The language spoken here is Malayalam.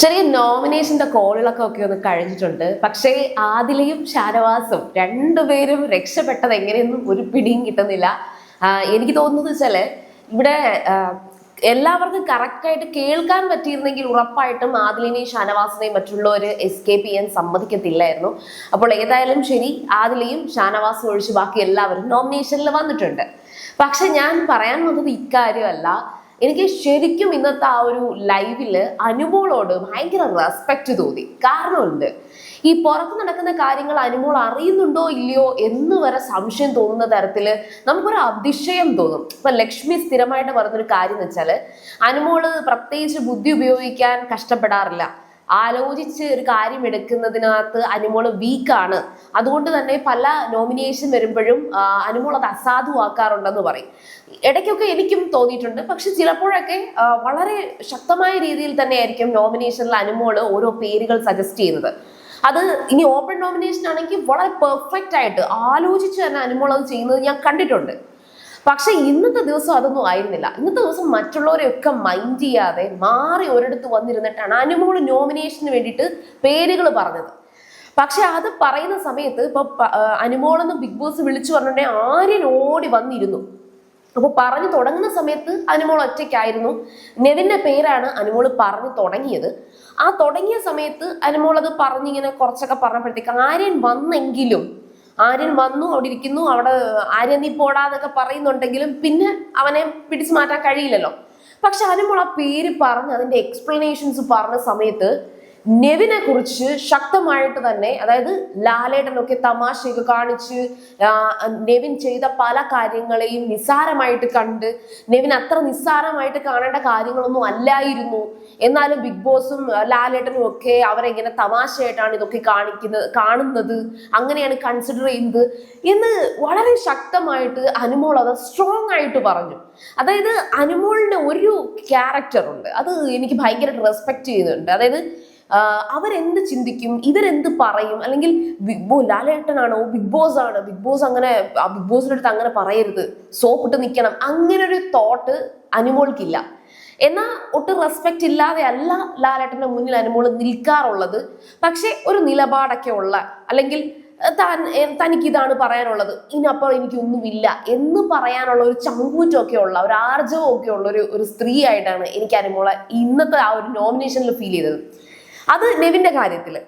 ചെറിയ നോമിനേഷന്റെ കോളുകളൊക്കെ ഒന്ന് കഴിഞ്ഞിട്ടുണ്ട്. പക്ഷേ ആദിലയും ഷാനവാസും രണ്ടുപേരും രക്ഷപ്പെട്ടത് എങ്ങനെയൊന്നും ഒരു പിടിയും കിട്ടുന്നില്ല. എനിക്ക് തോന്നുന്നത് വെച്ചാല് ഇവിടെ എല്ലാവർക്കും കറക്റ്റായിട്ട് കേൾക്കാൻ പറ്റിയിരുന്നെങ്കിൽ ഉറപ്പായിട്ടും ആദിലിനെയും ഷാനവാസിനെയും മറ്റുള്ളവർ എസ്കേപ്പ് ചെയ്യാൻ സമ്മതിക്കത്തില്ലായിരുന്നു. അപ്പോൾ ഏതായാലും ശരി, ആദിലയും ഷാനവാസും ഒഴിച്ച് ബാക്കി എല്ലാവരും നോമിനേഷനിൽ വന്നിട്ടുണ്ട്. പക്ഷെ ഞാൻ പറയാൻ വന്നത് ഇക്കാര്യമല്ല. എനിക്ക് ശരിക്കും ഇന്നത്തെ ആ ഒരു ലൈവില് അനുമോളോട് ഭയങ്കര റെസ്പെക്ട് തോന്നി. കാരണമുണ്ട്, ഈ പുറത്ത് നടക്കുന്ന കാര്യങ്ങൾ അനുമോൾ അറിയുന്നുണ്ടോ ഇല്ലയോ എന്ന് വരെ സംശയം തോന്നുന്ന തരത്തില് നമുക്കൊരു അതിശയം തോന്നും. ഇപ്പൊ ലക്ഷ്മി സ്ഥിരമായിട്ട് പറഞ്ഞൊരു കാര്യം എന്ന് വെച്ചാല് അനുമോള് പ്രത്യേകിച്ച് ബുദ്ധി ഉപയോഗിക്കാൻ കഷ്ടപ്പെടാറില്ല. ആലോചിച്ച് ഒരു കാര്യം എടുക്കുന്നതിനകത്ത് അനുമോള് വീക്കാണ്. അതുകൊണ്ട് തന്നെ പല നോമിനേഷൻ വരുമ്പോഴും അനുമോൾ അത് അസാധുവാക്കാറുണ്ടെന്ന് പറയും. ഇടയ്ക്കൊക്കെ എനിക്കും തോന്നിയിട്ടുണ്ട്. പക്ഷെ ചിലപ്പോഴൊക്കെ വളരെ ശക്തമായ രീതിയിൽ തന്നെ ആയിരിക്കും നോമിനേഷനിൽ അനുമോള് ഓരോ പേരുകൾ സജസ്റ്റ് ചെയ്യുന്നത്. അത് ഇനി ഓപ്പൺ നോമിനേഷൻ ആണെങ്കിൽ വളരെ പെർഫെക്റ്റ് ആയിട്ട് ആലോചിച്ച് തന്നെ അനുമോൾ അത് ചെയ്യുന്നത് ഞാൻ കണ്ടിട്ടുണ്ട്. പക്ഷെ ഇന്നത്തെ ദിവസം അതൊന്നും ആയിരുന്നില്ല. ഇന്നത്തെ ദിവസം മറ്റുള്ളവരെയൊക്കെ മൈൻഡ് ചെയ്യാതെ മാറി ഒരിടത്ത് വന്നിരുന്നിട്ടാണ് അനുമോൾ നോമിനേഷന് വേണ്ടിയിട്ട് പേരുകൾ പറഞ്ഞത്. പക്ഷെ അത് പറയുന്ന സമയത്ത് ഇപ്പൊ അനുമോളെന്ന് ബിഗ് ബോസ് വിളിച്ചു പറഞ്ഞിട്ടുണ്ടെങ്കിൽ ആര്യൻ ഓടി വന്നിരുന്നു. അപ്പൊ പറഞ്ഞു തുടങ്ങുന്ന സമയത്ത് അനുമോൾ ഒറ്റയ്ക്കായിരുന്നു. നെവിന്റെ പേരാണ് അനുമോൾ പറഞ്ഞു തുടങ്ങിയത്. ആ തുടങ്ങിയ സമയത്ത് അനുമോൾ അത് പറഞ്ഞിങ്ങനെ കുറച്ചൊക്കെ പറഞ്ഞപ്പോഴത്തേക്ക് ആര്യൻ വന്നു അവിടെ ഇരിക്കുന്നു. അവിടെ ആര്യൻ നീ പോടാന്നൊക്കെ പറയുന്നുണ്ടെങ്കിലും പിന്നെ അവനെ പിടിച്ചു മാറ്റാൻ കഴിയില്ലല്ലോ. പക്ഷെ അനുമോൾ ആ പേര് പറഞ്ഞ് അതിന്റെ എക്സ്പ്ലനേഷൻസ് പറഞ്ഞ സമയത്ത് നെവിനെ കുറിച്ച് ശക്തമായിട്ട് തന്നെ, അതായത് ലാലേട്ടനൊക്കെ തമാശയൊക്കെ കാണിച്ച് നെവിൻ ചെയ്ത പല കാര്യങ്ങളെയും നിസ്സാരമായിട്ട് കണ്ട് നെവിൻ അത്ര നിസ്സാരമായിട്ട് കാണേണ്ട കാര്യങ്ങളൊന്നും അല്ലായിരുന്നു, എന്നാലും ബിഗ് ബോസും ലാലേട്ടനും ഒക്കെ അവരെ ഇങ്ങനെ തമാശയായിട്ടാണ് ഇതൊക്കെ കാണുന്നത്, അങ്ങനെയാണ് കൺസിഡർ ചെയ്യുന്നത് എന്ന് വളരെ ശക്തമായിട്ട് അനുമോൾ അത് സ്ട്രോങ് ആയിട്ട് പറഞ്ഞു. അതായത് അനുമോളിന്റെ ഒരു ക്യാരക്ടർ ഉണ്ട്, അത് എനിക്ക് ഭയങ്കരമായിട്ട് റെസ്പെക്ട് ചെയ്യുന്നുണ്ട്. അതായത് അവരെന്ത് ചിന്തിക്കും, ഇവരെന്ത് പറയും, അല്ലെങ്കിൽ ലാലേട്ടനാണോ ബിഗ് ബോസ് ആണ്, ബിഗ് ബോസ് അങ്ങനെ ബിഗ് ബോസിന്റെ അടുത്ത് അങ്ങനെ പറയരുത്, സോപ്പിട്ട് നിൽക്കണം, അങ്ങനെ ഒരു തോട്ട് അനുമോൾക്കില്ല. എന്നാൽ ഒട്ടും റെസ്പെക്റ്റ് ഇല്ലാതെ അല്ല ലാലേട്ടന്റെ മുന്നിൽ അനുമോൾ നിൽക്കാറുള്ളത്. പക്ഷെ ഒരു നിലപാടൊക്കെ ഉള്ള, അല്ലെങ്കിൽ തനിക്ക് ഇതാണ് പറയാനുള്ളത്, ഇതിനപ്പുറം എനിക്കൊന്നുമില്ല എന്ന് പറയാനുള്ള ഒരു ചങ്കൂറ്റമൊക്കെ ഉള്ള, ഒരു ആർജവമൊക്കെ ഉള്ള ഒരു സ്ത്രീ ആയിട്ടാണ് എനിക്ക് അനുമോളെ ഇന്നത്തെ ആ ഒരു നോമിനേഷനിൽ ഫീൽ ചെയ്തത്. അത് നെവിന്റെ കാര്യത്തില്.